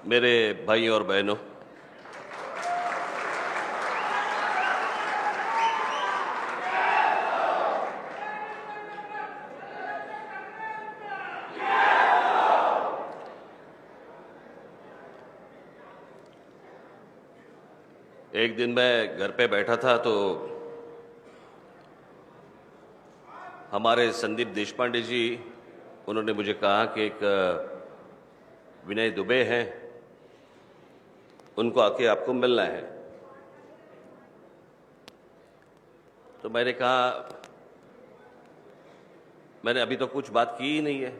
मेरे भाई और बहनों, एक दिन मैं घर पे बैठा था तो हमारे संदीप देशपांडे जी, उन्होंने मुझे कहा कि एक विनय दुबे हैं, उनको आके आपको मिलना है। तो मैंने कहा मैंने अभी तो कुछ बात की ही नहीं है,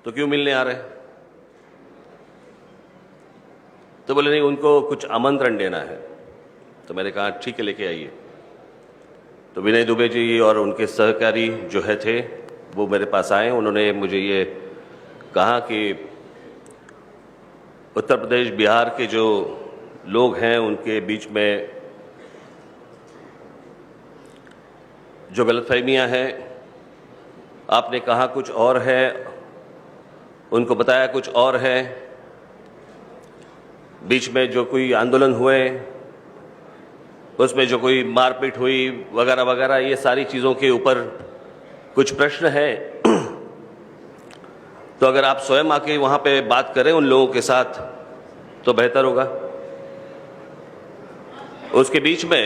तो क्यों मिलने आ रहे? तो बोले नहीं, उनको कुछ आमंत्रण देना है। तो मैंने कहा ठीक है, लेके आइए। तो विनय दुबे जी और उनके सहकारी जो है थे वो मेरे पास आए। उन्होंने मुझे ये कहा कि उत्तर प्रदेश बिहार के जो लोग हैं उनके बीच में जो गलतफहमियां हैं, आपने कहा कुछ और है, उनको बताया कुछ और है। बीच में जो कोई आंदोलन हुए उसमें जो कोई मारपीट हुई वगैरह वगैरह, ये सारी चीज़ों के ऊपर कुछ प्रश्न हैं। तो अगर आप स्वयं आके वहाँ पे बात करें उन लोगों के साथ तो बेहतर होगा। उसके बीच में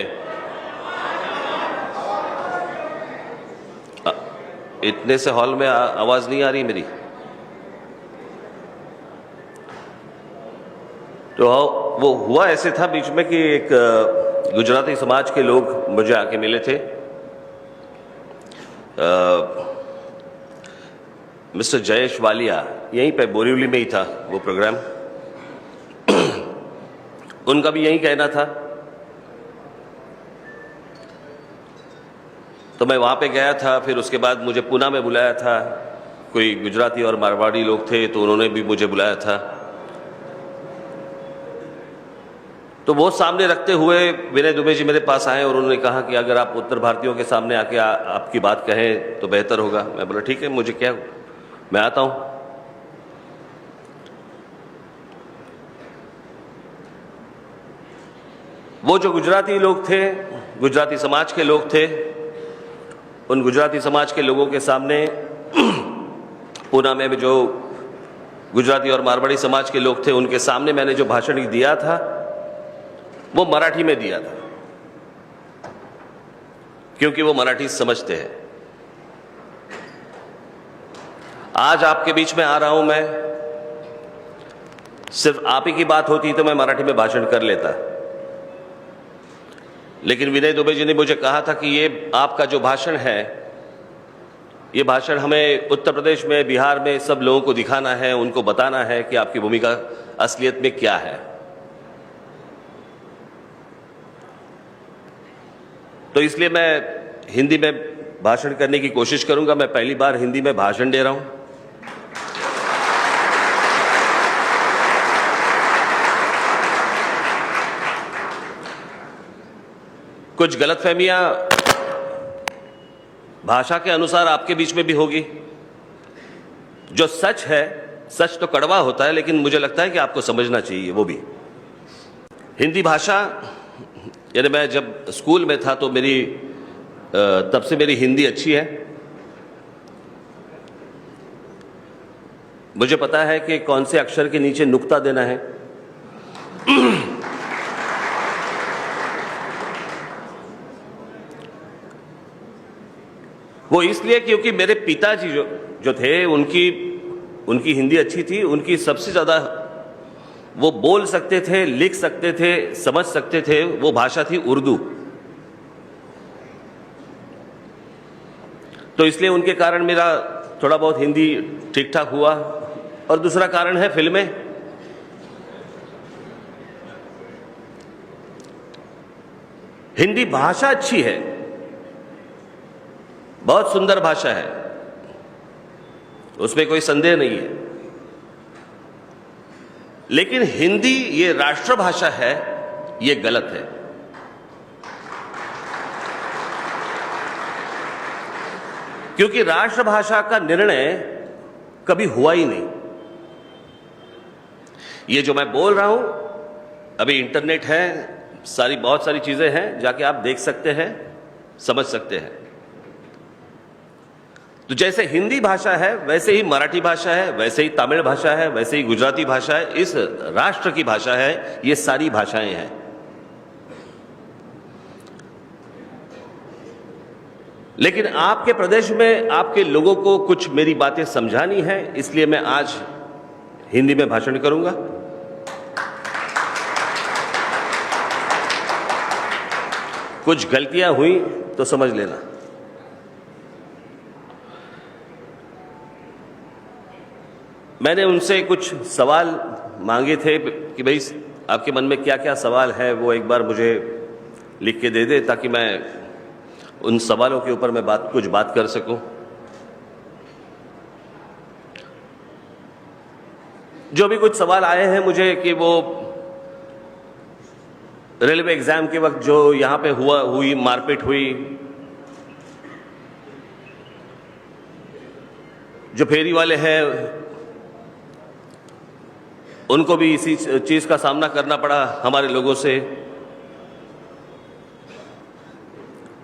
इतने से हॉल में आवाज़ नहीं आ रही मेरी। तो वो हुआ ऐसे था बीच में कि एक गुजराती समाज के लोग मुझे आके मिले थे। मिस्टर जयेश वालिया, यहीं पे बोरीवली में ही था वो प्रोग्राम। उनका भी यही कहना था। तो मैं वहाँ पे गया था। फिर उसके बाद मुझे पूना में बुलाया था, कोई गुजराती और मारवाड़ी लोग थे तो उन्होंने भी मुझे बुलाया था। तो वो सामने रखते हुए विनय दुबे जी मेरे पास आए और उन्होंने कहा कि अगर आप उत्तर भारतीयों के सामने आके आपकी बात कहें तो बेहतर होगा। मैं बोला ठीक है, मुझे क्या, मैं आता हूं। वो जो गुजराती लोग थे, गुजराती समाज के लोग थे, उन गुजराती समाज के लोगों के सामने पूना में जो गुजराती और मारवाड़ी समाज के लोग थे उनके सामने मैंने जो भाषण दिया था वो मराठी में दिया था, क्योंकि वो मराठी समझते हैं। आज आपके बीच में आ रहा हूं मैं, सिर्फ आप ही की बात होती तो मैं मराठी में भाषण कर लेता, लेकिन विनय दुबे जी ने मुझे कहा था कि ये आपका जो भाषण है, ये भाषण हमें उत्तर प्रदेश में, बिहार में सब लोगों को दिखाना है, उनको बताना है कि आपकी भूमिका असलियत में क्या है। तो इसलिए मैं हिंदी में भाषण करने की कोशिश करूंगा। मैं पहली बार हिंदी में भाषण दे रहा हूं। कुछ गलतफहमियां भाषा के अनुसार आपके बीच में भी होगी। जो सच है, सच तो कड़वा होता है, लेकिन मुझे लगता है कि आपको समझना चाहिए वो भी। हिंदी भाषा, यानी मैं जब स्कूल में था तो तब से मेरी हिंदी अच्छी है। मुझे पता है कि कौन से अक्षर के नीचे नुक्ता देना है। वो इसलिए क्योंकि मेरे पिताजी जो थे उनकी हिंदी अच्छी थी। उनकी सबसे ज्यादा वो बोल सकते थे, लिख सकते थे, समझ सकते थे, वो भाषा थी उर्दू। तो इसलिए उनके कारण मेरा थोड़ा बहुत हिंदी ठीक ठाक हुआ। और दूसरा कारण है फिल्में। हिंदी भाषा अच्छी है, बहुत सुंदर भाषा है, उसमें कोई संदेह नहीं है। लेकिन हिंदी ये राष्ट्रभाषा है, ये गलत है। क्योंकि राष्ट्रभाषा का निर्णय कभी हुआ ही नहीं। ये जो मैं बोल रहा हूं, अभी इंटरनेट है, बहुत सारी चीजें हैं, जाके आप देख सकते हैं, समझ सकते हैं। तो जैसे हिंदी भाषा है, वैसे ही मराठी भाषा है, वैसे ही तमिल भाषा है, वैसे ही गुजराती भाषा है, इस राष्ट्र की भाषा है, ये सारी भाषाएं हैं। लेकिन आपके प्रदेश में आपके लोगों को कुछ मेरी बातें समझानी है, इसलिए मैं आज हिंदी में भाषण करूंगा। कुछ गलतियां हुई तो समझ लेना। मैंने उनसे कुछ सवाल मांगे थे कि भाई आपके मन में क्या क्या सवाल है, वो एक बार मुझे लिख के दे दे, ताकि मैं उन सवालों के ऊपर मैं कुछ बात कर सकूं। जो भी कुछ सवाल आए हैं मुझे कि वो रेलवे एग्जाम के वक्त जो यहां पे हुई मारपीट हुई, जो फेरी वाले हैं उनको भी इसी चीज का सामना करना पड़ा हमारे लोगों से।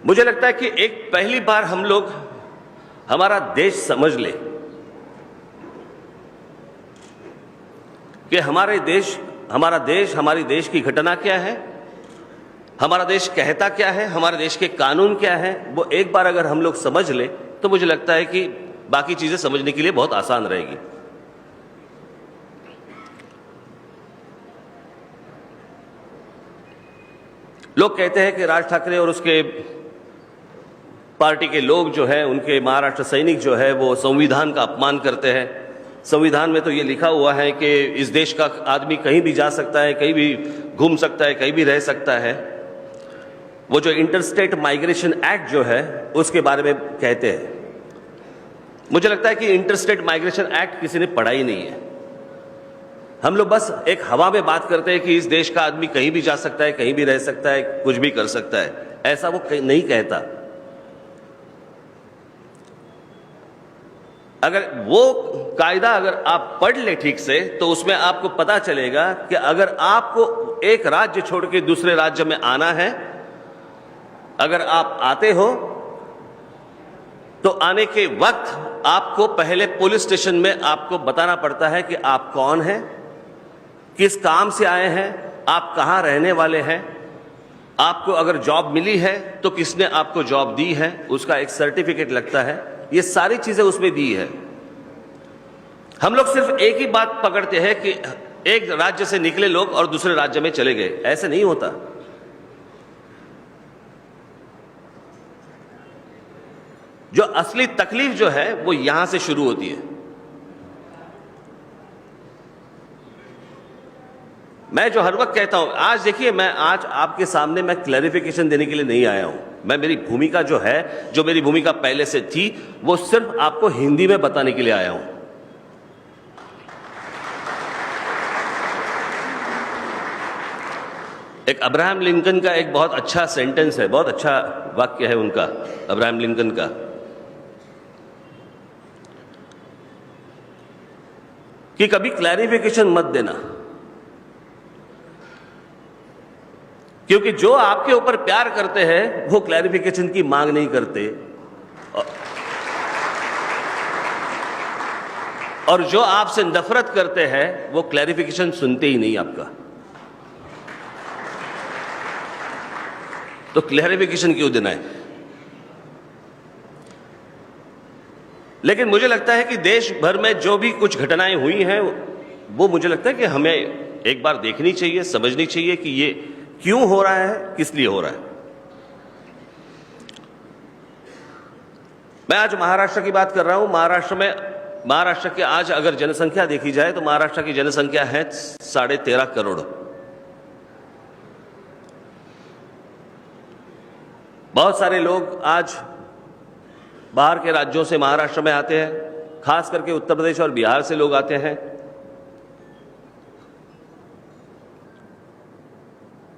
मुझे लगता है कि एक पहली बार हम लोग हमारा देश समझ ले कि हमारा देश हमारी देश की घटना क्या है, हमारा देश कहता क्या है, हमारे देश के कानून क्या है, वो एक बार अगर हम लोग समझ ले तो मुझे लगता है कि बाकी चीजें समझने के लिए बहुत आसान रहेगी। लोग कहते हैं कि राज ठाकरे और उसके पार्टी के लोग जो है, उनके महाराष्ट्र सैनिक जो है, वो संविधान का अपमान करते हैं। संविधान में तो ये लिखा हुआ है कि इस देश का आदमी कहीं भी जा सकता है, कहीं भी घूम सकता है, कहीं भी रह सकता है। वो जो इंटरस्टेट माइग्रेशन एक्ट जो है उसके बारे में कहते हैं। मुझे लगता है कि इंटरस्टेट माइग्रेशन एक्ट किसी ने पढ़ा ही नहीं है। हम लोग बस एक हवा में बात करते हैं कि इस देश का आदमी कहीं भी जा सकता है, कहीं भी रह सकता है, कुछ भी कर सकता है। ऐसा वो नहीं कहता। अगर वो कायदा अगर आप पढ़ ले ठीक से तो उसमें आपको पता चलेगा कि अगर आपको एक राज्य छोड़ के दूसरे राज्य में आना है, अगर आप आते हो तो आने के वक्त आपको पहले पुलिस स्टेशन में आपको बताना पड़ता है कि आप कौन हैं, किस काम से आए हैं, आप कहां रहने वाले हैं, आपको अगर जॉब मिली है तो किसने आपको जॉब दी है, उसका एक सर्टिफिकेट लगता है। ये सारी चीजें उसमें दी है। हम लोग सिर्फ एक ही बात पकड़ते हैं कि एक राज्य से निकले लोग और दूसरे राज्य में चले गए। ऐसे नहीं होता। जो असली तकलीफ जो है वो यहां से शुरू होती है। मैं जो हर वक्त कहता हूं, आज देखिए, मैं आज आपके सामने मैं क्लैरिफिकेशन देने के लिए नहीं आया हूं। मैं मेरी भूमिका जो है, जो मेरी भूमिका पहले से थी, वो सिर्फ आपको हिंदी में बताने के लिए आया हूं। एक अब्राहम लिंकन का एक बहुत अच्छा सेंटेंस है, बहुत अच्छा वाक्य है उनका, अब्राहम लिंकन का, कि कभी क्लैरिफिकेशन मत देना, क्योंकि जो आपके ऊपर प्यार करते हैं वो क्लैरिफिकेशन की मांग नहीं करते, और जो आपसे नफरत करते हैं वो क्लैरिफिकेशन सुनते ही नहीं आपका। तो क्लैरिफिकेशन क्यों देना है? लेकिन मुझे लगता है कि देश भर में जो भी कुछ घटनाएं हुई हैं वो मुझे लगता है कि हमें एक बार देखनी चाहिए, समझनी चाहिए कि ये क्यों हो रहा है, किस लिए हो रहा है। मैं आज महाराष्ट्र की बात कर रहा हूं। महाराष्ट्र की आज अगर जनसंख्या देखी जाए तो महाराष्ट्र की जनसंख्या है 13.5 करोड़। बहुत सारे लोग आज बाहर के राज्यों से महाराष्ट्र में आते हैं, खास करके उत्तर प्रदेश और बिहार से लोग आते हैं।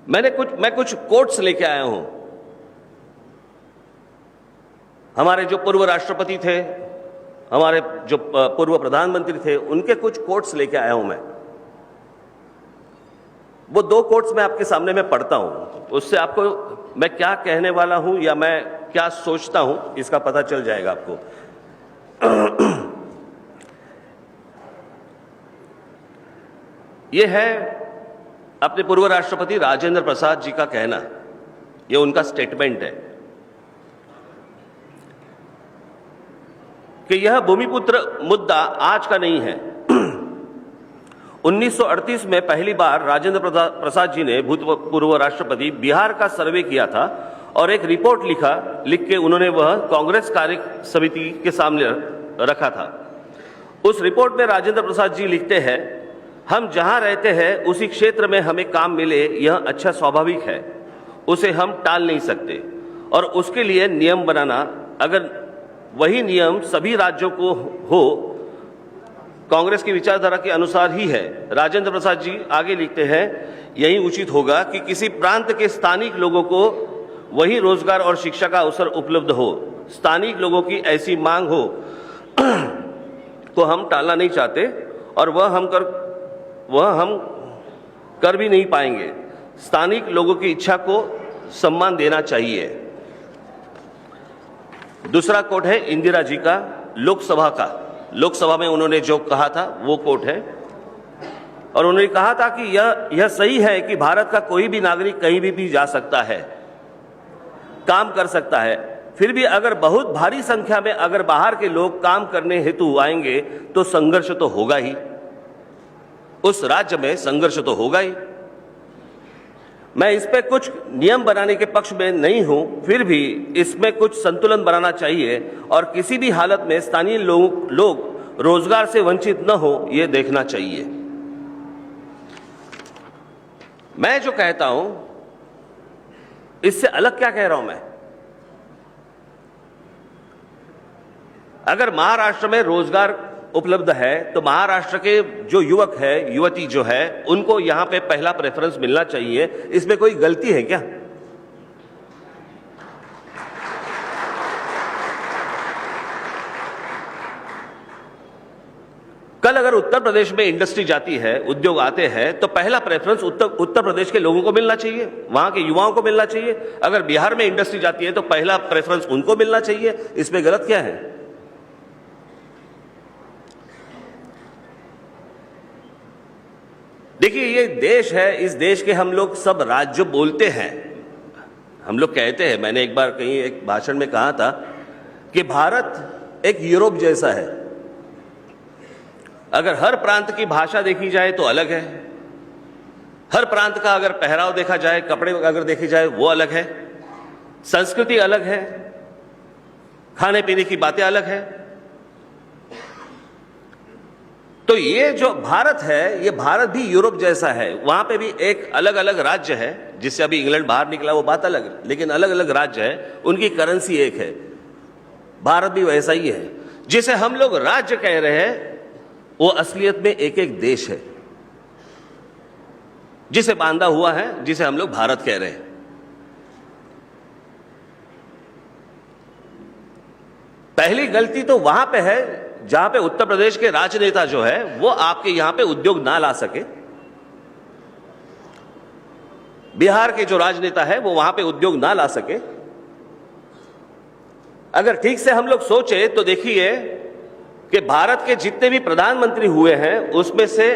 मैं कुछ कोट्स लेके आया हूं। हमारे जो पूर्व राष्ट्रपति थे, हमारे जो पूर्व प्रधानमंत्री थे, उनके कुछ कोट्स लेके आया हूं मैं। वो दो कोट्स मैं आपके सामने में पढ़ता हूं, उससे आपको मैं क्या कहने वाला हूं या मैं क्या सोचता हूं इसका पता चल जाएगा आपको। ये है अपने पूर्व राष्ट्रपति राजेंद्र प्रसाद जी का कहना, ये उनका स्टेटमेंट है कि यह भूमिपुत्र मुद्दा आज का नहीं है। 1938 में पहली बार राजेंद्र प्रसाद जी ने भूतपूर्व राष्ट्रपति बिहार का सर्वे किया था और एक रिपोर्ट लिख के उन्होंने वह कांग्रेस कार्य समिति के सामने रखा था। उस रिपोर्ट में राजेंद्र प्रसाद जी लिखते हैं, हम जहां रहते हैं उसी क्षेत्र में हमें काम मिले यह अच्छा स्वाभाविक है, उसे हम टाल नहीं सकते और उसके लिए नियम बनाना, अगर वही नियम सभी राज्यों को हो, कांग्रेस की विचारधारा के अनुसार ही है। राजेंद्र प्रसाद जी आगे लिखते हैं, यही उचित होगा कि किसी प्रांत के स्थानिक लोगों को वही रोजगार और शिक्षा का अवसर उपलब्ध हो। स्थानिक लोगों की ऐसी मांग हो को हम टालना नहीं चाहते और वह हम कर भी नहीं पाएंगे। स्थानिक लोगों की इच्छा को सम्मान देना चाहिए। दूसरा कोट है इंदिरा जी का, लोकसभा का। लोकसभा में उन्होंने जो कहा था वो कोट है और उन्होंने कहा था कि यह सही है कि भारत का कोई भी नागरिक कहीं भी जा सकता है, काम कर सकता है, फिर भी अगर बहुत भारी संख्या में अगर बाहर के लोग काम करने हेतु आएंगे तो संघर्ष तो होगा ही, उस राज्य में संघर्ष तो होगा ही। मैं इस पे कुछ नियम बनाने के पक्ष में नहीं हूं, फिर भी इसमें कुछ संतुलन बनाना चाहिए और किसी भी हालत में स्थानीय लोग रोजगार से वंचित न हो, यह देखना चाहिए। मैं जो कहता हूं इससे अलग क्या कह रहा हूं मैं? अगर महाराष्ट्र में रोजगार उपलब्ध है तो महाराष्ट्र के जो युवक है, युवती जो है, उनको यहां पे पहला प्रेफरेंस मिलना चाहिए। इसमें कोई गलती है क्या? कल अगर उत्तर प्रदेश में इंडस्ट्री जाती है, उद्योग आते हैं, तो पहला प्रेफरेंस उत्तर प्रदेश के लोगों को मिलना चाहिए, वहां के युवाओं को मिलना चाहिए। अगर बिहार में इंडस्ट्री जाती है तो पहला प्रेफरेंस उनको मिलना चाहिए। इसमें गलत क्या है? देखिए, ये देश है, इस देश के हम लोग सब राज्य बोलते हैं, हम लोग कहते हैं। मैंने एक बार कहीं एक भाषण में कहा था कि भारत एक यूरोप जैसा है। अगर हर प्रांत की भाषा देखी जाए तो अलग है, हर प्रांत का अगर पहराव देखा जाए, कपड़े अगर देखे जाए वो अलग है, संस्कृति अलग है, खाने पीने की बातें अलग है। तो ये जो भारत है, ये भारत भी यूरोप जैसा है। वहां पे भी एक अलग अलग राज्य है, जिससे अभी इंग्लैंड बाहर निकला वो बात अलग है, लेकिन अलग अलग राज्य है, उनकी करेंसी एक है। भारत भी वैसा ही है। जिसे हम लोग राज्य कह रहे हैं वो असलियत में एक एक देश है, जिसे बांधा हुआ है, जिसे हम लोग भारत कह रहे हैं। पहली गलती तो वहां पे है जहां पे उत्तर प्रदेश के राजनेता जो है वो आपके यहां पे उद्योग ना ला सके। बिहार के जो राजनेता है वो वहां पे उद्योग ना ला सके। अगर ठीक से हम लोग सोचे तो देखिए कि भारत के जितने भी प्रधानमंत्री हुए हैं उसमें से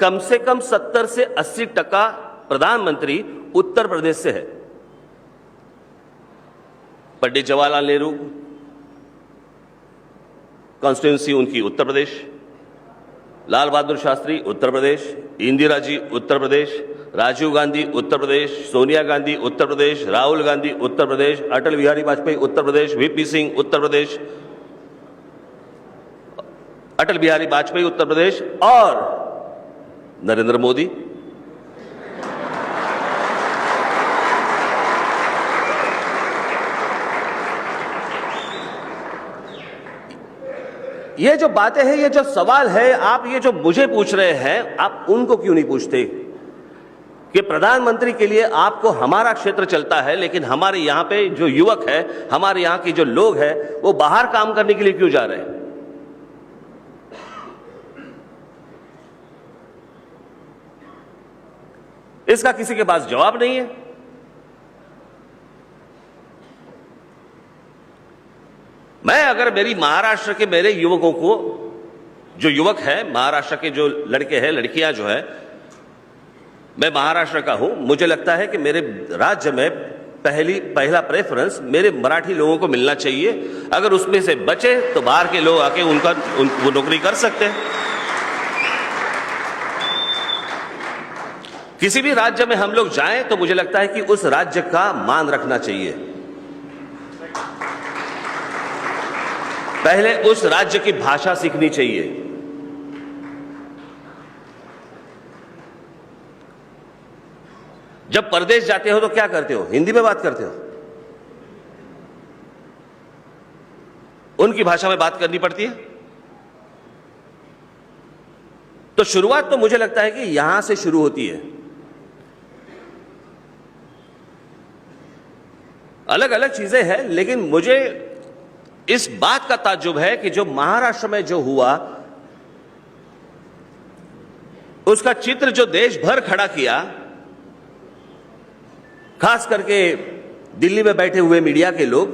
कम 70 से 80% प्रधानमंत्री उत्तर प्रदेश से है। पंडित जवाहरलाल नेहरू कॉन्स्टिट्यूंसी उनकी उत्तर प्रदेश, लाल बहादुर शास्त्री उत्तर प्रदेश, इंदिरा जी उत्तर प्रदेश, राजीव गांधी उत्तर प्रदेश, सोनिया गांधी उत्तर प्रदेश, राहुल गांधी उत्तर प्रदेश, अटल बिहारी वाजपेयी उत्तर प्रदेश, वीपी सिंह उत्तर प्रदेश, अटल बिहारी वाजपेयी उत्तर प्रदेश और नरेंद्र मोदी। ये जो बातें हैं, ये जो सवाल है, आप ये जो मुझे पूछ रहे हैं, आप उनको क्यों नहीं पूछते कि प्रधानमंत्री के लिए आपको हमारा क्षेत्र चलता है, लेकिन हमारे यहां पे जो युवक है, हमारे यहां के जो लोग हैं, वो बाहर काम करने के लिए क्यों जा रहे हैं? इसका किसी के पास जवाब नहीं है। मैं अगर मेरी महाराष्ट्र के मेरे युवकों को, जो युवक है महाराष्ट्र के, जो लड़के हैं लड़कियां जो है, मैं महाराष्ट्र का हूं, मुझे लगता है कि मेरे राज्य में पहला प्रेफरेंस मेरे मराठी लोगों को मिलना चाहिए। अगर उसमें से बचे तो बाहर के लोग आके वो नौकरी कर सकते हैं। किसी भी राज्य में हम लोग जाएं तो मुझे लगता है कि उस राज्य का मान रखना चाहिए। पहले उस राज्य की भाषा सीखनी चाहिए। जब परदेश जाते हो तो क्या करते हो? हिंदी में बात करते हो, उनकी भाषा में बात करनी पड़ती है। तो शुरुआत तो मुझे लगता है कि यहां से शुरू होती है। अलग अलग चीजें हैं, लेकिन मुझे इस बात का ताज्जुब है कि जो महाराष्ट्र में जो हुआ, उसका चित्र जो देश भर खड़ा किया, खास करके दिल्ली में बैठे हुए मीडिया के लोग,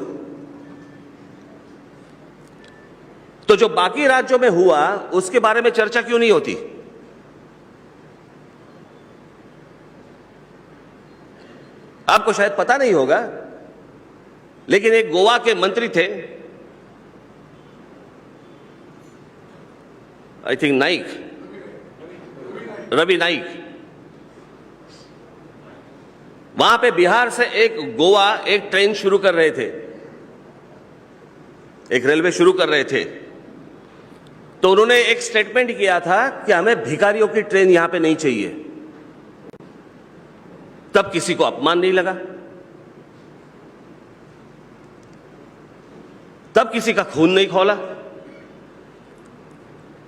तो जो बाकी राज्यों में हुआ उसके बारे में चर्चा क्यों नहीं होती? आपको शायद पता नहीं होगा, लेकिन एक गोवा के मंत्री थे, आई थिंक नाइक, रवि नाइक। वहां पे बिहार से गोवा एक ट्रेन शुरू कर रहे थे, एक रेलवे शुरू कर रहे थे। तो उन्होंने एक स्टेटमेंट किया था कि हमें भिखारियों की ट्रेन यहां पे नहीं चाहिए। तब किसी को अपमान नहीं लगा, तब किसी का खून नहीं खौला,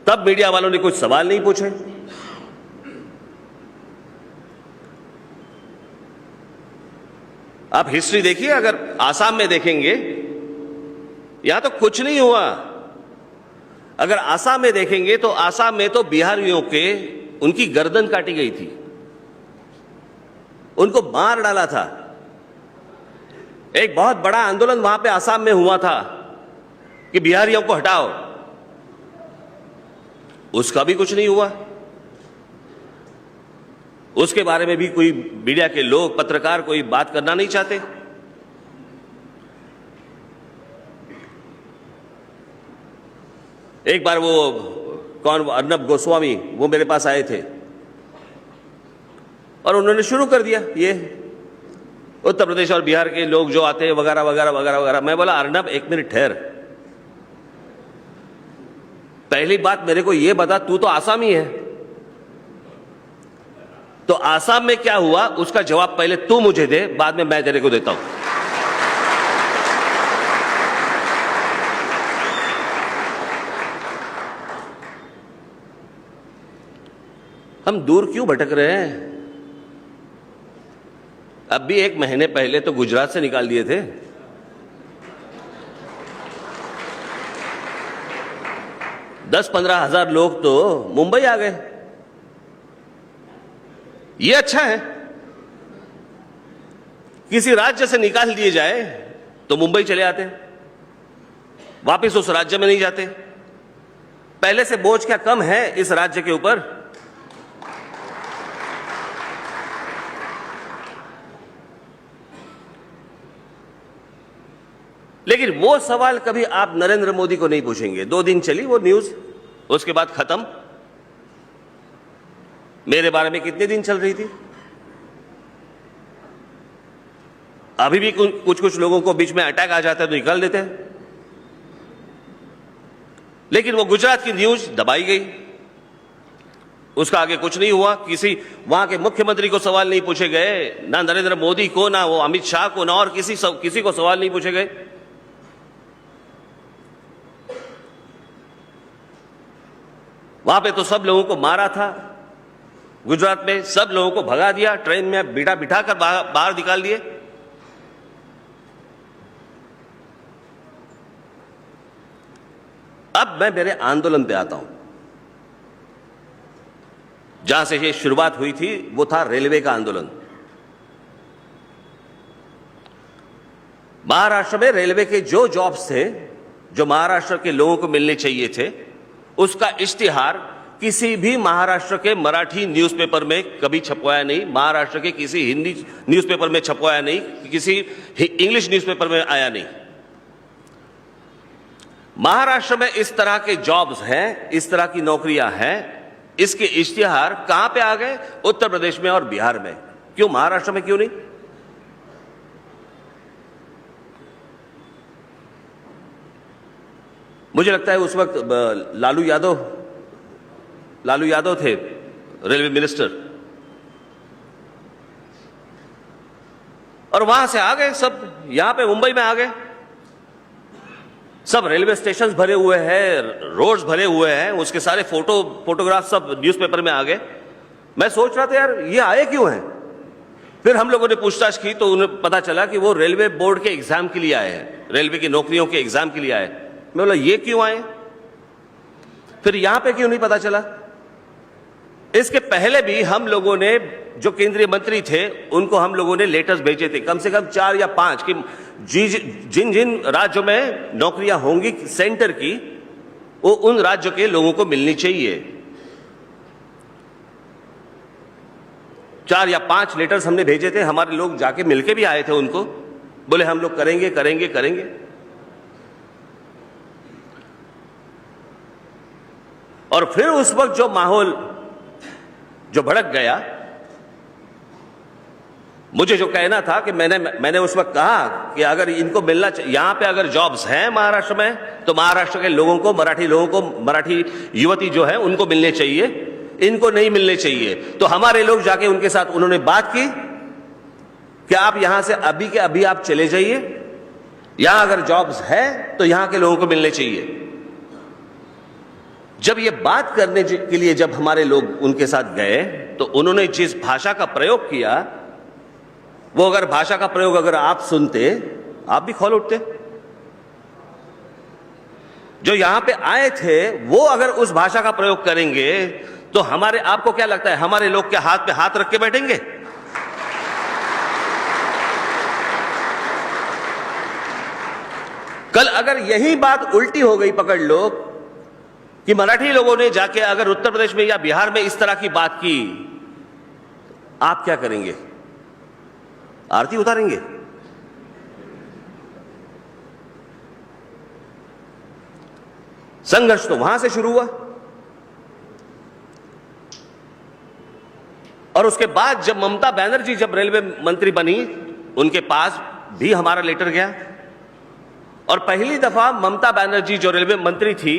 तब मीडिया वालों ने कुछ सवाल नहीं पूछे। आप हिस्ट्री देखिए, अगर आसाम में देखेंगे यहां तो कुछ नहीं हुआ। अगर आसाम में देखेंगे तो आसाम में तो बिहारियों के उनकी गर्दन काटी गई थी, उनको मार डाला था। एक बहुत बड़ा आंदोलन वहां पे आसाम में हुआ था कि बिहारियों को हटाओ, उसका भी कुछ नहीं हुआ। उसके बारे में भी कोई मीडिया के लोग, पत्रकार कोई बात करना नहीं चाहते। एक बार वो कौन, अर्नब गोस्वामी, वो मेरे पास आए थे और उन्होंने शुरू कर दिया, ये उत्तर प्रदेश और बिहार के लोग जो आते हैं वगैरह वगैरह वगैरह वगैरह। मैं बोला, अर्नब एक मिनट ठहर, पहली बात मेरे को ये बता, तू तो आसामी है, तो आसाम में क्या हुआ उसका जवाब पहले तू मुझे दे, बाद में मैं तेरे को देता हूं। हम दूर क्यों भटक रहे हैं? अब भी 1 महीने पहले तो गुजरात से निकाल दिए थे। दस 15 हजार लोग तो मुंबई आ गए। ये अच्छा है, किसी राज्य से निकाल दिए जाए तो मुंबई चले आते, वापस उस राज्य में नहीं जाते। पहले से बोझ क्या कम है इस राज्य के ऊपर? लेकिन वो सवाल कभी आप नरेंद्र मोदी को नहीं पूछेंगे। 2 दिन चली वो न्यूज, उसके बाद खत्म। मेरे बारे में कितने दिन चल रही थी? अभी भी कुछ लोगों को बीच में अटैक आ जाता है तो निकाल देते हैं। लेकिन वो गुजरात की न्यूज दबाई गई, उसका आगे कुछ नहीं हुआ। किसी वहां के मुख्यमंत्री को सवाल नहीं पूछे गए, ना नरेंद्र मोदी को, ना वो अमित शाह को, ना और किसी को सवाल नहीं पूछे गए। वहां पे तो सब लोगों को मारा था, गुजरात में सब लोगों को भगा दिया, ट्रेन में बिठा कर बाहर निकाल दिए। अब मैं मेरे आंदोलन पे आता हूं। जहां से ये शुरुआत हुई थी वो था रेलवे का आंदोलन। महाराष्ट्र में रेलवे के जो जॉब्स थे, जो महाराष्ट्र के लोगों को मिलने चाहिए थे, उसका इश्तिहार किसी भी महाराष्ट्र के मराठी न्यूज़पेपर में कभी छपवाया नहीं, महाराष्ट्र के किसी हिंदी न्यूज़पेपर में छपवाया नहीं, किसी इंग्लिश न्यूज़पेपर में आया नहीं। महाराष्ट्र में इस तरह के जॉब्स हैं, इस तरह की नौकरियां हैं, इसके इश्तिहार कहां पे आ गए? उत्तर प्रदेश में और बिहार में। क्यों महाराष्ट्र में क्यों नहीं? मुझे लगता है उस वक्त लालू यादव थे रेलवे मिनिस्टर, और वहां से आ गए सब, यहां पे मुंबई में आ गए सब। रेलवे स्टेशन भरे हुए हैं, रोड्स भरे हुए हैं, उसके सारे फोटोग्राफ सब न्यूज़पेपर में आ गए। मैं सोच रहा था यार ये आए क्यों हैं? फिर हम लोगों ने पूछताछ की तो उन्हें पता चला कि वो रेलवे बोर्ड के एग्जाम के लिए आए हैं, रेलवे की नौकरियों के एग्जाम के लिए आए। मैं बोला ये क्यों आए, फिर यहां पे क्यों नहीं पता चला? इसके पहले भी हम लोगों ने, जो केंद्रीय मंत्री थे उनको हम लोगों ने लेटर्स भेजे थे, कम से कम 4 या 5, कि जिन जिन राज्यों में नौकरियां होंगी सेंटर की, वो उन राज्यों के लोगों को मिलनी चाहिए। 4 या 5 लेटर्स हमने भेजे थे, हमारे लोग जाके मिलके भी आए थे उनको, बोले हम लोग करेंगे करेंगे करेंगे। और फिर उस वक्त जो माहौल जो भड़क गया, मुझे जो कहना था कि मैंने उस वक्त कहा कि अगर इनको मिलना चाहिए, यहां पे अगर जॉब्स हैं महाराष्ट्र में, तो महाराष्ट्र के लोगों को, मराठी युवती जो है उनको मिलने चाहिए, इनको नहीं मिलने चाहिए। तो हमारे लोग जाके उनके साथ उन्होंने बात की कि आप यहां से अभी के अभी आप चले जाइए, यहां अगर जॉब्स है तो यहां के लोगों को मिलने चाहिए। जब ये बात करने के लिए जब हमारे लोग उनके साथ गए, तो उन्होंने जिस भाषा का प्रयोग किया, वो अगर भाषा का प्रयोग अगर आप सुनते, आप भी खौल उठते। जो यहां पे आए थे वो अगर उस भाषा का प्रयोग करेंगे तो आपको क्या लगता है हमारे लोग क्या हाथ पे हाथ रख के बैठेंगे? कल अगर यही बात उल्टी हो गई, पकड़ लो, कि मराठी लोगों ने जाके अगर उत्तर प्रदेश में या बिहार में इस तरह की बात की, आप क्या करेंगे? आरती उतारेंगे? संघर्ष तो वहां से शुरू हुआ, और उसके बाद जब ममता बनर्जी जब रेलवे मंत्री बनी, उनके पास भी हमारा लेटर गया, और पहली दफा ममता बनर्जी जो रेलवे मंत्री थी,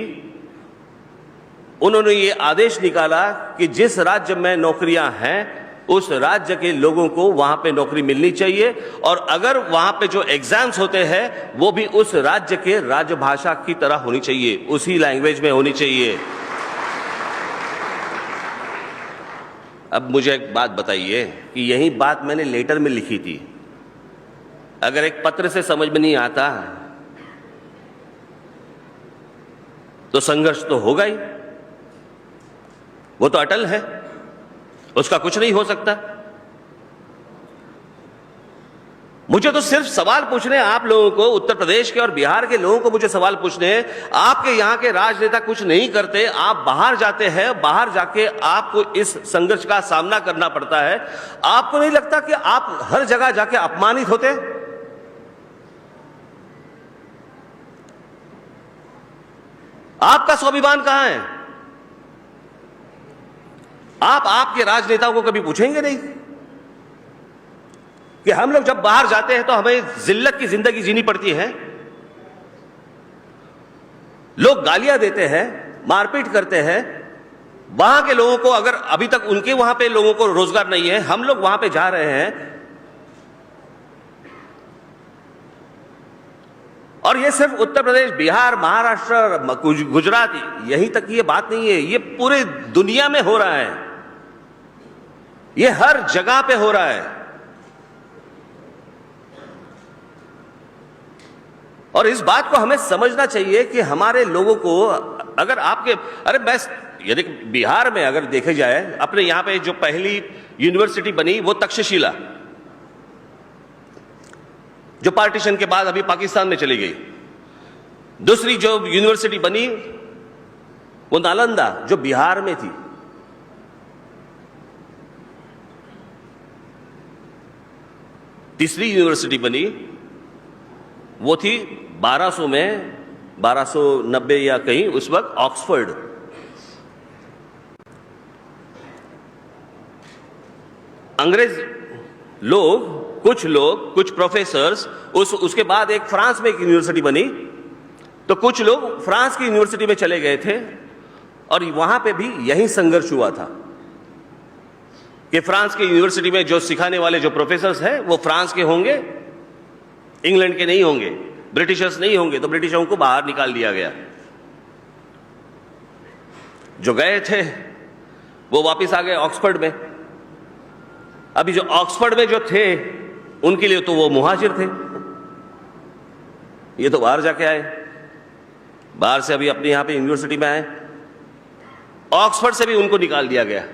उन्होंने ये आदेश निकाला कि जिस राज्य में नौकरियां हैं उस राज्य के लोगों को वहां पे नौकरी मिलनी चाहिए, और अगर वहां पे जो एग्जाम्स होते हैं वो भी उस राज्य के राजभाषा की तरह होनी चाहिए, उसी लैंग्वेज में होनी चाहिए। अब मुझे एक बात बताइए कि यही बात मैंने लेटर में लिखी थी, अगर एक पत्र से समझ में नहीं आता तो संघर्ष तो होगा ही, वो तो अटल है, उसका कुछ नहीं हो सकता। मुझे तो सिर्फ सवाल पूछने हैं आप लोगों को, उत्तर प्रदेश के और बिहार के लोगों को मुझे सवाल पूछने हैं। आपके यहां के राजनेता कुछ नहीं करते, आप बाहर जाते हैं, बाहर जाके आपको इस संघर्ष का सामना करना पड़ता है। आपको नहीं लगता कि आप हर जगह जाके अपमानित होते? आपका स्वाभिमान कहां है? आप आपके राजनेताओं को कभी पूछेंगे नहीं कि हम लोग जब बाहर जाते हैं तो हमें जिल्लत की जिंदगी जीनी पड़ती है, लोग गालियां देते हैं, मारपीट करते हैं। वहां के लोगों को, अगर अभी तक उनके वहां पे लोगों को रोजगार नहीं है, हम लोग वहां पे जा रहे हैं, और ये सिर्फ उत्तर प्रदेश, बिहार, महाराष्ट्र, गुजरात, यहीं तक की ये बात नहीं है, ये पूरे दुनिया में हो रहा है, ये हर जगह पे हो रहा है। और इस बात को हमें समझना चाहिए कि हमारे लोगों को अगर आपके, अरे मैं, यदि बिहार में अगर देखे जाए, अपने यहां पे जो पहली यूनिवर्सिटी बनी वो तक्षशिला, जो पार्टीशन के बाद अभी पाकिस्तान में चली गई। दूसरी जो यूनिवर्सिटी बनी वो नालंदा, जो बिहार में थी। तीसरी यूनिवर्सिटी बनी वो थी 1200 में, 1290 या कहीं उस वक्त, ऑक्सफोर्ड। अंग्रेज लोग, कुछ प्रोफेसर्स, उसके बाद एक फ्रांस में एक यूनिवर्सिटी बनी, तो कुछ लोग फ्रांस की यूनिवर्सिटी में चले गए थे और वहां पे भी यही संघर्ष हुआ था कि फ्रांस की यूनिवर्सिटी में जो सिखाने वाले जो प्रोफेसर्स हैं वो फ्रांस के होंगे, इंग्लैंड के नहीं होंगे, ब्रिटिशर्स नहीं होंगे, तो ब्रिटिशों को बाहर निकाल दिया गया। जो गए थे वो वापस आ गए ऑक्सफोर्ड में। अभी जो ऑक्सफोर्ड में जो थे उनके लिए तो वो मुहाजिर थे, ये तो बाहर जाके आए, बाहर से अभी अपने यहां पे यूनिवर्सिटी में आए। ऑक्सफोर्ड से भी उनको निकाल दिया गया।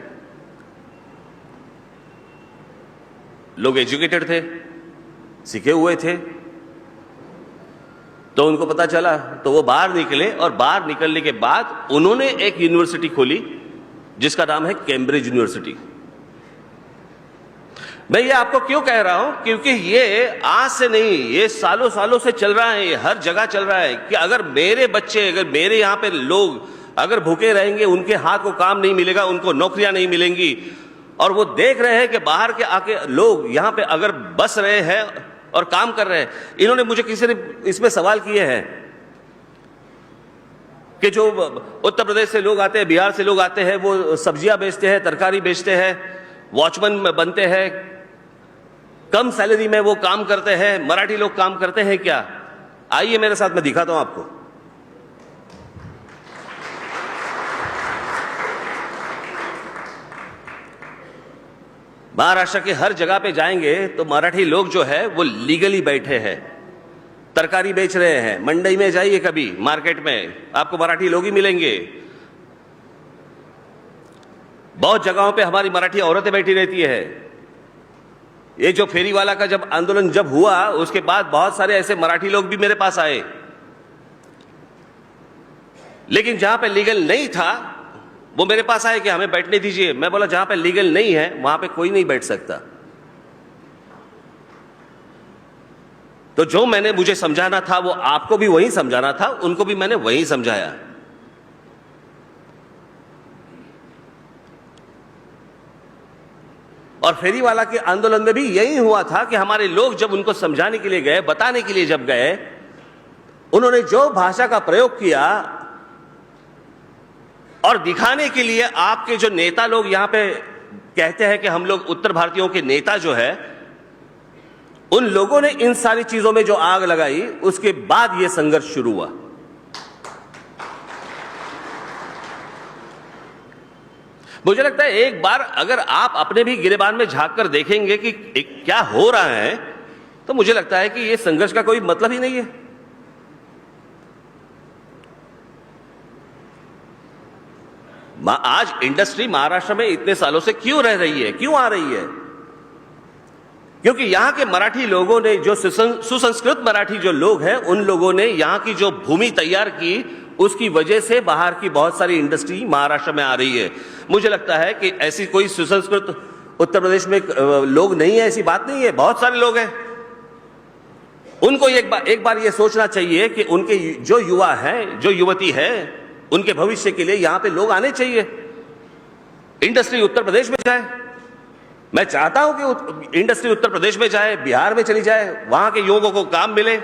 लोग एजुकेटेड थे, सीखे हुए थे, तो उनको पता चला तो वो बाहर निकले, और बाहर निकलने के बाद उन्होंने एक यूनिवर्सिटी खोली जिसका नाम है कैम्ब्रिज यूनिवर्सिटी। मैं ये आपको क्यों कह रहा हूं, क्योंकि ये आज से नहीं, ये सालों सालों से चल रहा है, ये हर जगह चल रहा है कि अगर मेरे बच्चे, अगर मेरे यहां पे लोग अगर भूखे रहेंगे, उनके हाथ को काम नहीं मिलेगा, उनको नौकरियां नहीं मिलेंगी, और वो देख रहे हैं कि बाहर के आके लोग यहां पे अगर बस रहे हैं और काम कर रहे हैं। इन्होंने मुझे किसी ने इसमें सवाल किए हैं कि जो उत्तर प्रदेश से लोग आते हैं, बिहार से लोग आते हैं, वो सब्जियां बेचते हैं, तरकारी बेचते हैं, वॉचमैन बनते हैं, कम सैलरी में वो काम करते हैं, मराठी लोग काम करते हैं क्या? आइए मेरे साथ, मैं दिखाता हूं आपको। महाराष्ट्र के हर जगह पे जाएंगे तो मराठी लोग जो है वो लीगली बैठे हैं, तरकारी बेच रहे हैं। मंडी में जाइए कभी, मार्केट में आपको मराठी लोग ही मिलेंगे। बहुत जगहों पे हमारी मराठी औरतें बैठी रहती है। ये जो फेरी वाला का जब आंदोलन जब हुआ, उसके बाद बहुत सारे ऐसे मराठी लोग भी मेरे पास आए, लेकिन जहां पे लीगल नहीं था वो मेरे पास आए कि हमें बैठने दीजिए। मैं बोला जहां पे लीगल नहीं है वहां पे कोई नहीं बैठ सकता। तो जो मैंने मुझे समझाना था वो आपको भी वही समझाना था, उनको भी मैंने वही समझाया। और फेरी वाला के आंदोलन में भी यही हुआ था कि हमारे लोग जब उनको समझाने के लिए गए, बताने के लिए जब गए, उन्होंने जो भाषा का प्रयोग किया और दिखाने के लिए, आपके जो नेता लोग यहां पे कहते हैं कि हम लोग उत्तर भारतीयों के नेता जो है, उन लोगों ने इन सारी चीजों में जो आग लगाई, उसके बाद यह संघर्ष शुरू हुआ। मुझे लगता है एक बार अगर आप अपने भी गिरेबान में झांक कर देखेंगे कि क्या हो रहा है, तो मुझे लगता है कि यह संघर्ष का कोई मतलब ही नहीं है। आज इंडस्ट्री महाराष्ट्र में इतने सालों से क्यों रह रही है, क्यों आ रही है? क्योंकि यहां के मराठी लोगों ने, जो सुसंस्कृत मराठी जो लोग हैं, उन लोगों ने यहां की जो भूमि तैयार की, उसकी वजह से बाहर की बहुत सारी इंडस्ट्री महाराष्ट्र में आ रही है। मुझे लगता है कि ऐसी कोई सुसंस्कृत उत्तर प्रदेश में लोग नहीं है, ऐसी बात नहीं है, बहुत सारे लोग हैं। उनको एक बार ये सोचना चाहिए कि उनके जो युवा हैं, जो युवती है, उनके भविष्य के लिए यहां पे लोग आने चाहिए। इंडस्ट्री उत्तर प्रदेश में जाए। मैं चाहता हूं कि इंडस्ट्री उत्तर प्रदेश में जाए, बिहार में चली जाए, वहां के युवकों को काम मिले।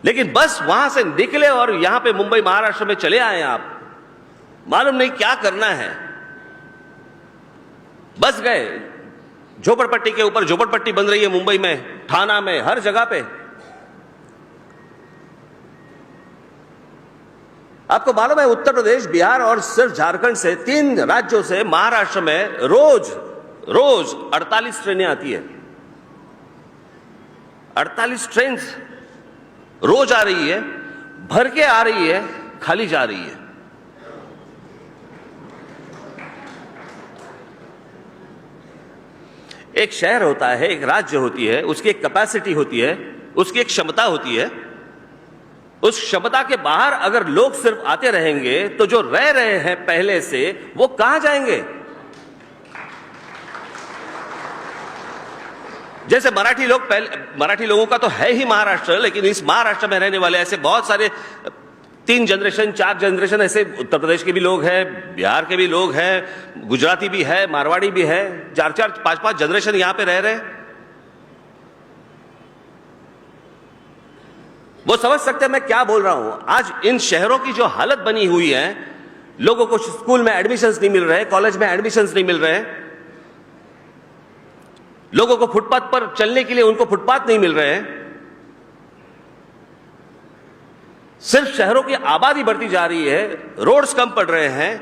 लेकिन बस वहां से निकले और यहां पे मुंबई महाराष्ट्र में चले आए, आप मालूम नहीं क्या करना है, बस गए। झोपड़पट्टी के ऊपर झोपड़पट्टी बन रही है मुंबई में, ठाणा में, हर जगह पे। आपको मालूम है उत्तर प्रदेश, बिहार और सिर्फ झारखंड से 3 राज्यों से महाराष्ट्र में रोज 48 ट्रेनें आती है। 48 ट्रेन रोज आ रही है, भर के आ रही है, खाली जा रही है। एक शहर होता है, एक राज्य होती है, उसकी एक कैपेसिटी होती है, उसकी एक क्षमता होती है। उस क्षमता के बाहर अगर लोग सिर्फ आते रहेंगे तो जो रह रहे हैं पहले से वो कहां जाएंगे? जैसे मराठी लोग, पहले मराठी लोगों का तो है ही महाराष्ट्र, लेकिन इस महाराष्ट्र में रहने वाले ऐसे बहुत सारे 3 जनरेशन 4 जनरेशन ऐसे उत्तर प्रदेश के भी लोग हैं, बिहार के भी लोग हैं, गुजराती भी है, मारवाड़ी भी है, 4-4 5-5 जनरेशन यहां पे रह रहे हैं। वो समझ सकते हैं मैं क्या बोल रहा हूं। आज इन शहरों की जो हालत बनी हुई है, लोगों को स्कूल में एडमिशंस नहीं मिल रहे, कॉलेज में एडमिशंस नहीं मिल रहे, लोगों को फुटपाथ पर चलने के लिए उनको फुटपाथ नहीं मिल रहे हैं। सिर्फ शहरों की आबादी बढ़ती जा रही है, रोड्स कम पड़ रहे हैं,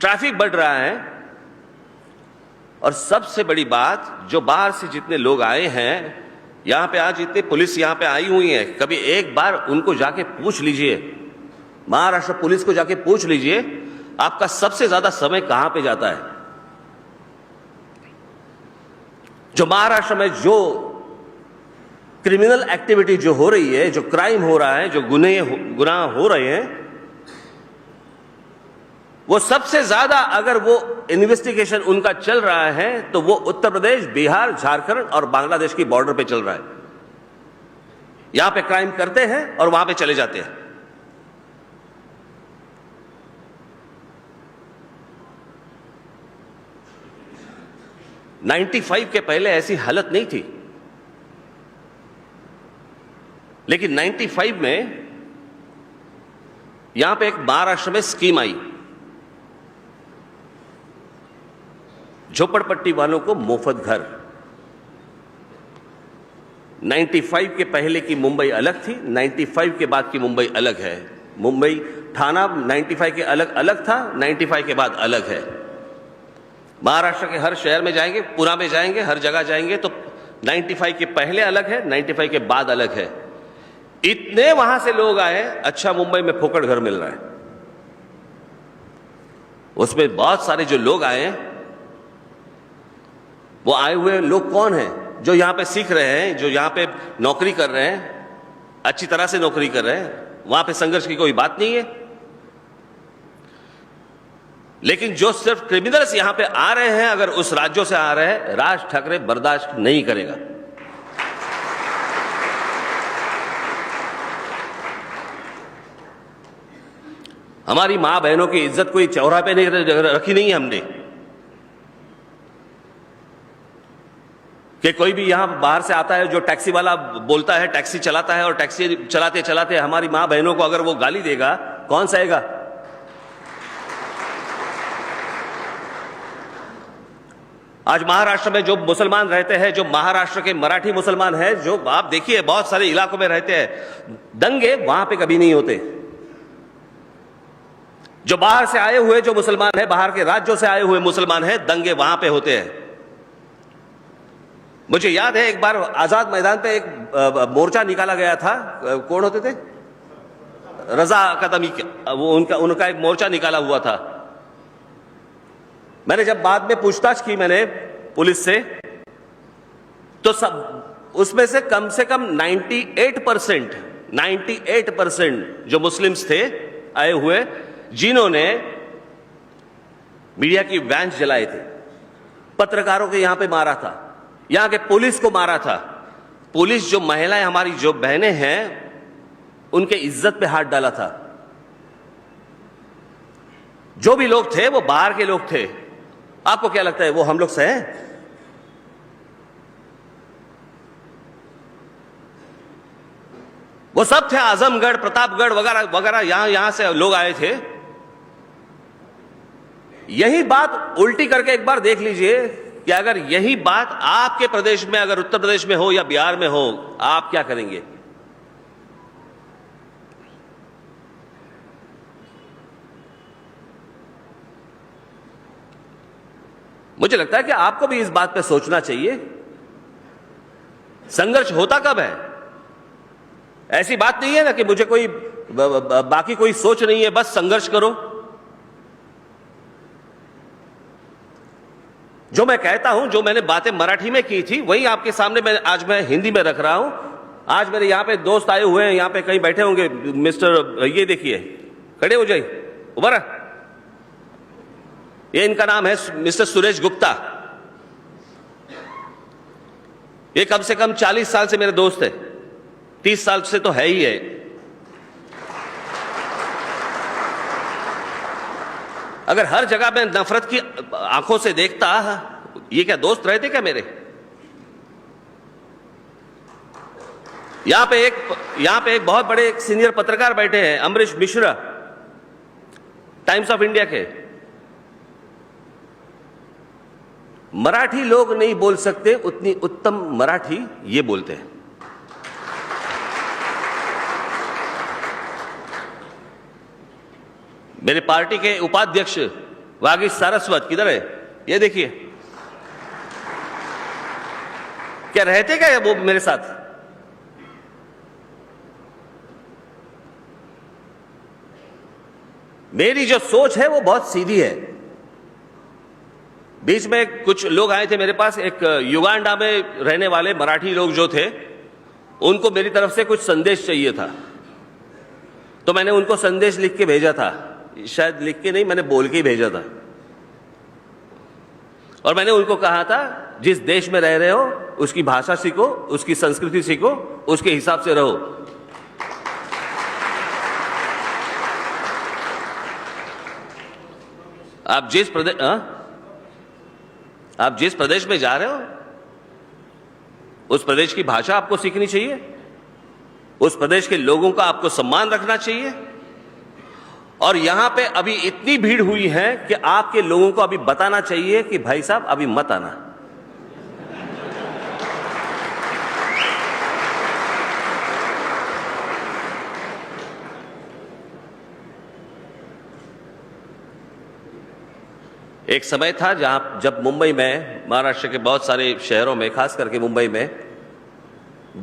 ट्रैफिक बढ़ रहा है, और सबसे बड़ी बात, जो बाहर से जितने लोग आए हैं, यहां पे आज इतनी पुलिस यहां पे आई हुई है, कभी एक बार उनको जाके पूछ लीजिए, महाराष्ट्र पुलिस को जाके पूछ लीजिए, आपका सबसे ज्यादा समय कहां पे जाता है? जो महाराष्ट्र में जो क्रिमिनल एक्टिविटी जो हो रही है, जो क्राइम हो रहा है, जो गुनाह हो रहे हैं, वो सबसे ज्यादा अगर वो इन्वेस्टिगेशन उनका चल रहा है तो वो उत्तर प्रदेश, बिहार, झारखंड और बांग्लादेश की बॉर्डर पे चल रहा है। यहां पे क्राइम करते हैं और वहां पे चले जाते हैं। '95 के पहले ऐसी हालत नहीं थी, लेकिन 95 में यहां पे एक महाराष्ट्र में स्कीम आई, झोपड़पट्टी वालों को मुफ्त घर। 95 के पहले की मुंबई अलग थी, 95 के बाद की मुंबई अलग है। मुंबई थाना 95 के अलग अलग था, 95 के बाद अलग है। महाराष्ट्र के हर शहर में जाएंगे, पुणे में जाएंगे, हर जगह जाएंगे तो 95 के पहले अलग है, 95 के बाद अलग है। इतने वहां से लोग आए, अच्छा मुंबई में फोकट घर मिल रहा है। उसमें बहुत सारे जो लोग आए, वो आए हुए लोग कौन हैं? जो यहां पे सीख रहे हैं, जो यहां पे नौकरी कर रहे हैं, अच्छी तरह से नौकरी कर रहे हैं, वहां पे संघर्ष की कोई बात नहीं है। लेकिन जो सिर्फ क्रिमिनल्स यहां पे आ रहे हैं, अगर उस राज्यों से आ रहे हैं, राज ठाकरे बर्दाश्त नहीं करेगा। हमारी मां बहनों की इज्जत कोई चौराहे पे नहीं रखी नहीं है हमने, कि कोई भी यहां बाहर से आता है, जो टैक्सी वाला बोलता है, टैक्सी चलाता है, और टैक्सी चलाते चलाते हमारी मां बहनों को अगर वो गाली देगा, कौन सहेगा? आज महाराष्ट्र में जो मुसलमान रहते हैं, जो महाराष्ट्र के मराठी मुसलमान हैं, जो आप देखिए बहुत सारे इलाकों में रहते हैं, दंगे वहां पे कभी नहीं होते। जो बाहर से आए हुए जो मुसलमान हैं, बाहर के राज्यों से आए हुए मुसलमान हैं, दंगे वहां पे होते हैं। मुझे याद है एक बार आजाद मैदान पे एक मोर्चा निकाला गया था, कौन होते थे? रजा कदमी, वो उनका एक मोर्चा निकाला हुआ था। मैंने जब बाद में पूछताछ की मैंने पुलिस से, तो सब उसमें से कम 98% जो मुस्लिम्स थे आए हुए, जिन्होंने मीडिया की वैन्स जलाए थे, पत्रकारों को यहां पे मारा था, यहां के पुलिस को मारा था। पुलिस जो महिलाएं हमारी जो बहनें हैं, उनके इज्जत पे हाथ डाला था। जो भी लोग थे वो बाहर के लोग थे। आपको क्या लगता है वो हम लोग से हैं? वो सब थे आजमगढ़, प्रतापगढ़ वगैरह वगैरह, यहां से लोग आए थे। यही बात उल्टी करके एक बार देख लीजिए कि अगर यही बात आपके प्रदेश में, अगर उत्तर प्रदेश में हो या बिहार में हो, आप क्या करेंगे? मुझे लगता है कि आपको भी इस बात पे सोचना चाहिए। संघर्ष होता कब है? ऐसी बात नहीं है ना कि मुझे कोई बाकी कोई सोच नहीं है, बस संघर्ष करो। जो मैं कहता हूं, जो मैंने बातें मराठी में की थी, वही आपके सामने आज मैं हिंदी में रख रहा हूं। आज मेरे यहां पे दोस्त आए हुए हैं, यहां पे कहीं बैठे होंगे। मिस्टर, ये देखिए, खड़े हो जाइए, उभर। ये इनका नाम है मिस्टर सुरेश गुप्ता। ये कम से कम 40 साल से मेरे दोस्त है, 30 साल से तो है ही है। अगर हर जगह मैं नफरत की आंखों से देखता, ये क्या दोस्त रहते क्या मेरे? यहां पे एक बहुत बड़े सीनियर पत्रकार बैठे हैं, Amrish Mishra, times of India के। मराठी लोग नहीं बोल सकते उतनी उत्तम मराठी ये बोलते हैं। मेरे पार्टी के उपाध्यक्ष वागीश सारस्वत किधर है? ये देखिए, क्या रहते क्या वो मेरे साथ? मेरी जो सोच है वो बहुत सीधी है। बीच में कुछ लोग आए थे मेरे पास, एक युगांडा में रहने वाले मराठी लोग जो थे, उनको मेरी तरफ से कुछ संदेश चाहिए था, तो मैंने उनको संदेश लिख के भेजा था। शायद लिख के नहीं, मैंने बोल के ही भेजा था। और मैंने उनको कहा था, जिस देश में रह रहे हो उसकी भाषा सीखो, उसकी संस्कृति सीखो, उसके हिसाब से रहो। आप जिस प्रदेश में जा रहे हो उस प्रदेश की भाषा आपको सीखनी चाहिए, उस प्रदेश के लोगों का आपको सम्मान रखना चाहिए। और यहां पे अभी इतनी भीड़ हुई है कि आपके लोगों को अभी बताना चाहिए कि भाई साहब अभी मत आना। एक समय था जब मुंबई में, महाराष्ट्र के बहुत सारे शहरों में, खास करके मुंबई में,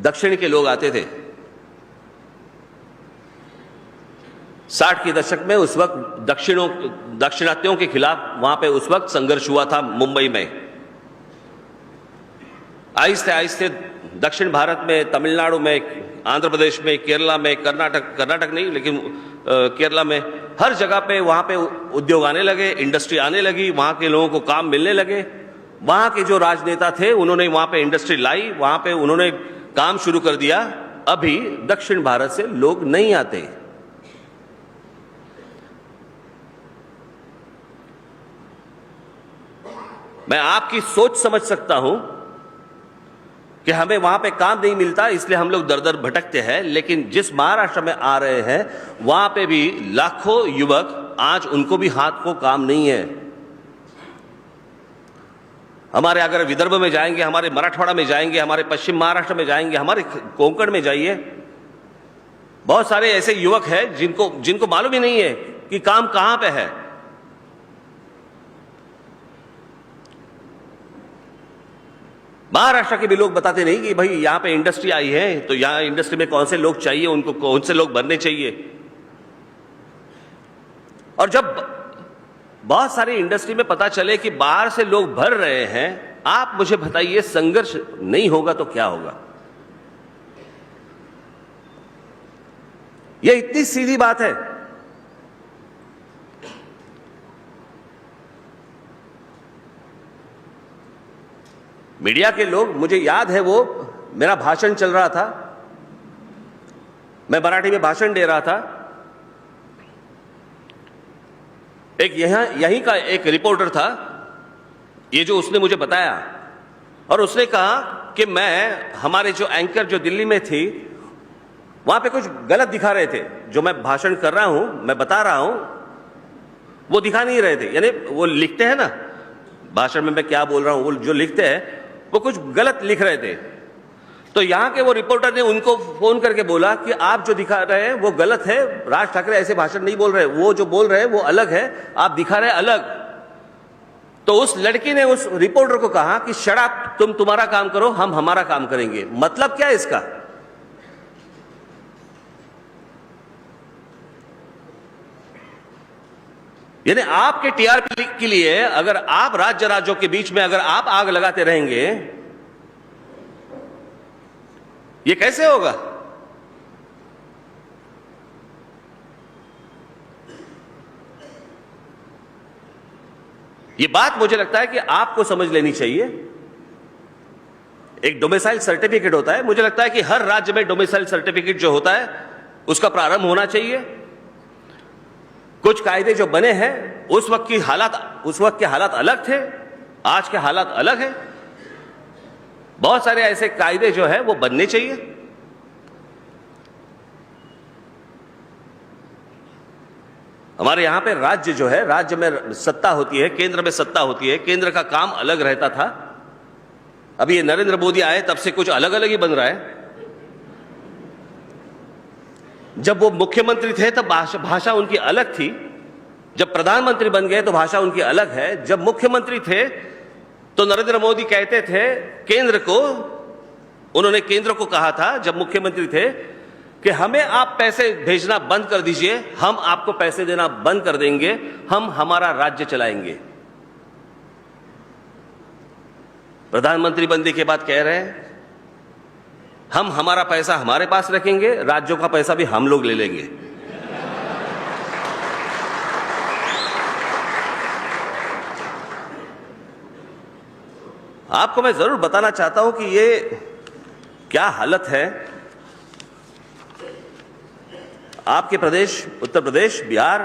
दक्षिण के लोग आते थे। 60 के दशक में उस वक्त दक्षिणात्यों के खिलाफ वहां पे उस वक्त संघर्ष हुआ था मुंबई में। आहिस्ते आहिस्ते दक्षिण भारत में, तमिलनाडु में, आंध्र प्रदेश में, केरला में, कर्नाटक नहीं लेकिन केरला में, हर जगह पे वहां पे उद्योग आने लगे, इंडस्ट्री आने लगी, वहां के लोगों को काम मिलने लगे। वहां के जो राजनेता थे उन्होंने वहां पे इंडस्ट्री लाई, वहां पे उन्होंने काम शुरू कर दिया। अभी दक्षिण भारत से लोग नहीं आते। मैं आपकी सोच समझ सकता हूं कि हमें वहां पे काम नहीं मिलता, इसलिए हम लोग दर दर भटकते हैं। लेकिन जिस महाराष्ट्र में आ रहे हैं वहां पे भी लाखों युवक, आज उनको भी हाथ को काम नहीं है। हमारे अगर विदर्भ में जाएंगे, हमारे मराठवाड़ा में जाएंगे, हमारे पश्चिम महाराष्ट्र में जाएंगे, हमारे कोंकण में जाइए, बहुत सारे ऐसे युवक हैं जिनको मालूम ही नहीं है कि काम कहां पे है। महाराष्ट्र के भी लोग बताते नहीं कि भाई यहां पे इंडस्ट्री आई है, तो यहां इंडस्ट्री में कौन से लोग चाहिए, उनको कौन से लोग भरने चाहिए। और जब बहुत सारी इंडस्ट्री में पता चले कि बाहर से लोग भर रहे हैं, आप मुझे बताइए, संघर्ष नहीं होगा तो क्या होगा? यह इतनी सीधी बात है। मीडिया के लोग, मुझे याद है वो मेरा भाषण चल रहा था, मैं मराठी में भाषण दे रहा था। एक यहीं का एक रिपोर्टर था, ये जो उसने मुझे बताया, और उसने कहा कि हमारे जो एंकर जो दिल्ली में थी, वहां पे कुछ गलत दिखा रहे थे। जो मैं भाषण कर रहा हूं, मैं बता रहा हूं, वो दिखा नहीं रहे थे। यानी वो लिखते हैं ना भाषण में मैं क्या बोल रहा हूं, वो जो लिखते हैं वो कुछ गलत लिख रहे थे। तो यहां के वो रिपोर्टर ने उनको फोन करके बोला कि आप जो दिखा रहे हैं वो गलत है, राज ठाकरे ऐसे भाषण नहीं बोल रहे, वो जो बोल रहे हैं वो अलग है, आप दिखा रहे हैं अलग। तो उस लड़की ने उस रिपोर्टर को कहा कि शट अप, तुम तुम्हारा काम करो, हम हमारा काम करेंगे। मतलब क्या है इसका? यानी आपके टीआरपी के लिए अगर आप राज्यों के बीच में अगर आप आग लगाते रहेंगे, ये कैसे होगा? ये बात मुझे लगता है कि आपको समझ लेनी चाहिए। एक डोमिसाइल सर्टिफिकेट होता है, मुझे लगता है कि हर राज्य में डोमिसाइल सर्टिफिकेट जो होता है उसका प्रारंभ होना चाहिए। कुछ कायदे जो बने हैं उस वक्त के हालात अलग थे, आज के हालात अलग हैं। बहुत सारे ऐसे कायदे जो है वो बनने चाहिए। हमारे यहां पे राज्य जो है, राज्य में सत्ता होती है, केंद्र में सत्ता होती है, केंद्र का काम अलग रहता था। अभी ये नरेंद्र मोदी आए तब से कुछ अलग अलग ही बन रहा है। जब वो मुख्यमंत्री थे तब भाषा उनकी अलग थी, जब प्रधानमंत्री बन गए तो भाषा उनकी अलग है। जब मुख्यमंत्री थे तो नरेंद्र मोदी कहते थे उन्होंने केंद्र को कहा था जब मुख्यमंत्री थे कि हमें आप पैसे भेजना बंद कर दीजिए, हम आपको पैसे देना बंद कर देंगे, हम हमारा राज्य चलाएंगे। प्रधानमंत्री बनने के बाद कह रहे हैं हम हमारा पैसा हमारे पास रखेंगे, राज्यों का पैसा भी हम लोग ले लेंगे। आपको मैं जरूर बताना चाहता हूं कि ये क्या हालत है। आपके प्रदेश उत्तर प्रदेश, बिहार,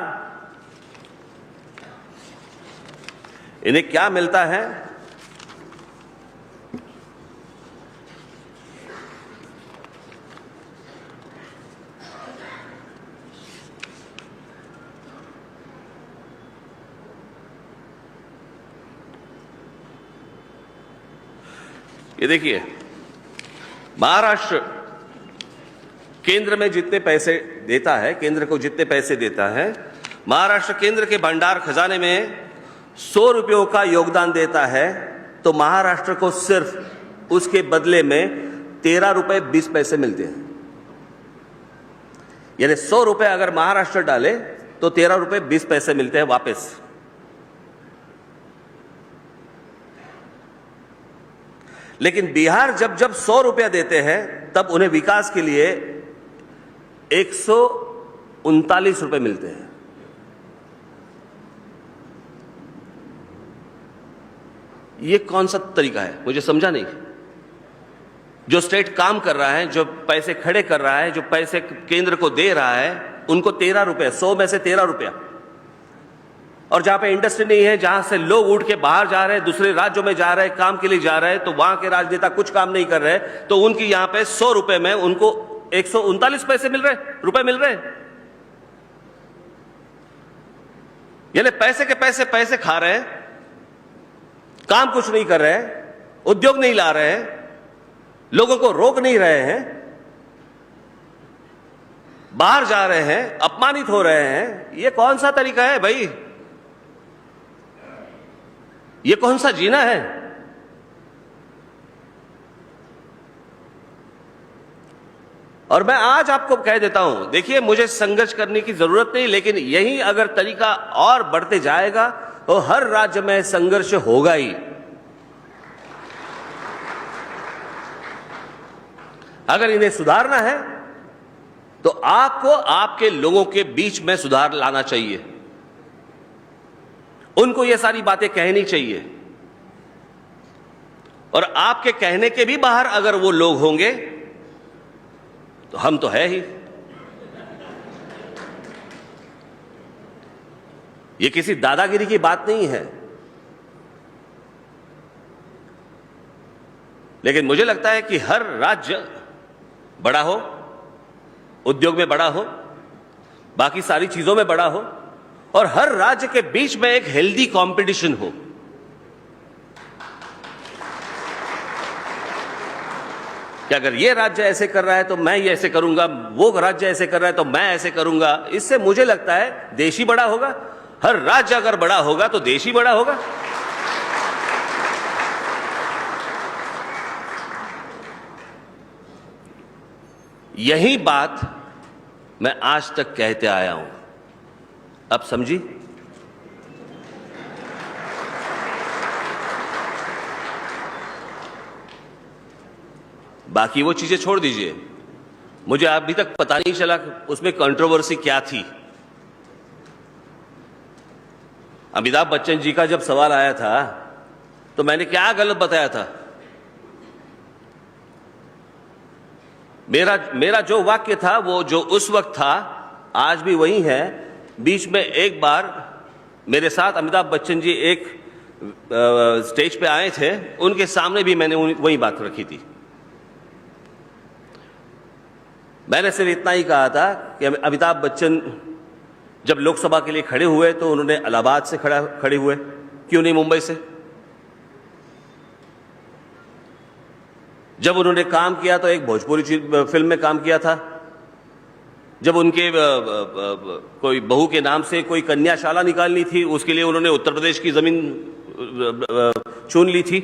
इन्हें क्या मिलता है? ये देखिए, महाराष्ट्र केंद्र में जितने पैसे देता है, केंद्र को जितने पैसे देता है, महाराष्ट्र केंद्र के भंडार खजाने में 100 रुपयों का योगदान देता है, तो महाराष्ट्र को सिर्फ उसके बदले में 13 रुपए 20 पैसे मिलते हैं। यानी 100 रुपए अगर महाराष्ट्र डाले तो 13 रुपए 20 पैसे मिलते हैं वापस। लेकिन बिहार जब 100 रुपया देते हैं तब उन्हें विकास के लिए 139 रुपए मिलते हैं। ये कौन सा तरीका है, मुझे समझा नहीं। जो स्टेट काम कर रहा है, जो पैसे खड़े कर रहा है, जो पैसे केंद्र को दे रहा है, उनको 13 रुपए, 100 में से 13 रुपया। और जहां पे इंडस्ट्री नहीं है, जहां से लोग उठ के बाहर जा रहे हैं, दूसरे राज्यों में जा रहे हैं, काम के लिए जा रहे हैं, तो वहां के राजनेता कुछ काम नहीं कर रहे, तो उनकी यहां पे 100 रुपए में उनको 139 पैसे रुपए मिल रहे। यानी पैसे के पैसे खा रहे हैं, काम कुछ नहीं कर रहे हैं, उद्योग नहीं ला रहे हैं, लोगों को रोक नहीं रहे हैं, बाहर जा रहे हैं, अपमानित हो रहे हैं। ये कौन सा तरीका है भाई? ये कौन सा जीना है? और मैं आज आपको कह देता हूं, देखिए, मुझे संघर्ष करने की जरूरत नहीं, लेकिन यही अगर तरीका और बढ़ते जाएगा तो हर राज्य में संघर्ष होगा ही। अगर इन्हें सुधारना है तो आपको आपके लोगों के बीच में सुधार लाना चाहिए, उनको ये सारी बातें कहनी चाहिए। और आपके कहने के भी बाहर अगर वो लोग होंगे तो हम तो है ही। ये किसी दादागिरी की बात नहीं है, लेकिन मुझे लगता है कि हर राज्य बड़ा हो, उद्योग में बड़ा हो, बाकी सारी चीजों में बड़ा हो, और हर राज्य के बीच में एक हेल्दी कंपटीशन हो। कि अगर ये राज्य ऐसे कर रहा है तो मैं ये ऐसे करूंगा, वो राज्य ऐसे कर रहा है तो मैं ऐसे करूंगा। इससे मुझे लगता है देश ही बड़ा होगा। हर राज्य अगर बड़ा होगा तो देश ही बड़ा होगा। यही बात मैं आज तक कहते आया हूं। अब समझी? बाकी वो चीजें छोड़ दीजिए, मुझे अभी तक पता नहीं चला उसमें कंट्रोवर्सी क्या थी। अमिताभ बच्चन जी का जब सवाल आया था तो मैंने क्या गलत बताया था? मेरा जो वाक्य था वो जो उस वक्त था आज भी वही है। बीच में एक बार मेरे साथ अमिताभ बच्चन जी एक स्टेज पे आए थे, उनके सामने भी मैंने वही बात रखी थी। मैंने सिर्फ इतना ही कहा था कि अमिताभ बच्चन जब लोकसभा के लिए खड़े हुए तो उन्होंने इलाहाबाद से खड़े हुए, क्यों नहीं मुंबई से? जब उन्होंने काम किया तो एक भोजपुरी फिल्म में काम किया था। जब उनके कोई बहू के नाम से कोई कन्याशाला निकालनी थी, उसके लिए उन्होंने उत्तर प्रदेश की जमीन चुन ली थी।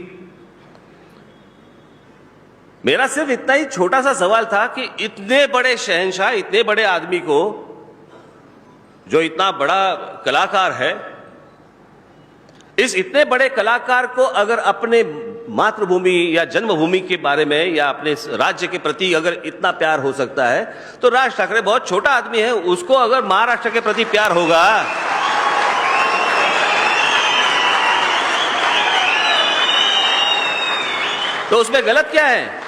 मेरा सिर्फ इतना ही छोटा सा सवाल था कि इतने बड़े शहंशाह, इतने बड़े आदमी को, जो इतना बड़ा कलाकार है, इस इतने बड़े कलाकार को अगर अपने मातृभूमि या जन्मभूमि के बारे में या अपने राज्य के प्रति अगर इतना प्यार हो सकता है तो राज ठाकरे बहुत छोटा आदमी है, उसको अगर महाराष्ट्र के प्रति प्यार होगा तो उसमें गलत क्या है?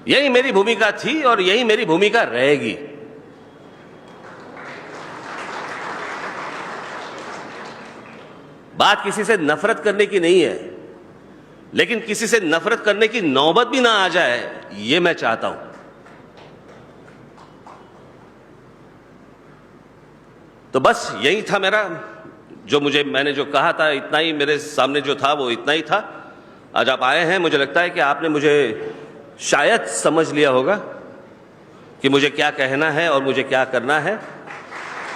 यही मेरी भूमिका थी और यही मेरी भूमिका रहेगी। बात किसी से नफरत करने की नहीं है, लेकिन किसी से नफरत करने की नौबत भी ना आ जाए, ये मैं चाहता हूं। तो बस यही था मेरा, जो मैंने जो कहा था, इतना ही मेरे सामने जो था वो इतना ही था। आज आप आए हैं, मुझे लगता है कि आपने मुझे शायद समझ लिया होगा कि मुझे क्या कहना है और मुझे क्या करना है।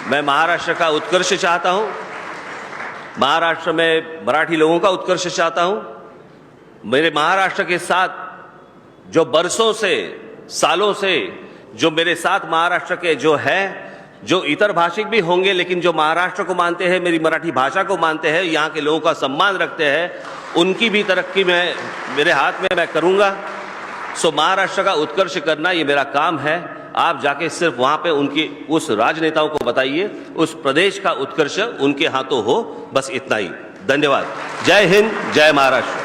मैं महाराष्ट्र का उत्कर्ष चाहता हूं, महाराष्ट्र में मराठी लोगों का उत्कर्ष चाहता हूं। मेरे महाराष्ट्र के साथ जो बरसों से, सालों से जो मेरे साथ महाराष्ट्र के जो है, जो इतर भाषिक भी होंगे लेकिन जो महाराष्ट्र को मानते हैं, मेरी मराठी भाषा को मानते हैं, यहाँ के लोगों का सम्मान रखते हैं, उनकी भी तरक्की मेरे हाथ में मैं करूंगा। सो महाराष्ट्र का उत्कर्ष करना ये मेरा काम है। आप जाके सिर्फ वहां पे उनकी उस राजनेताओं को बताइए, उस प्रदेश का उत्कर्ष उनके हाथों हो, बस इतना ही। धन्यवाद। जय हिंद, जय महाराष्ट्र।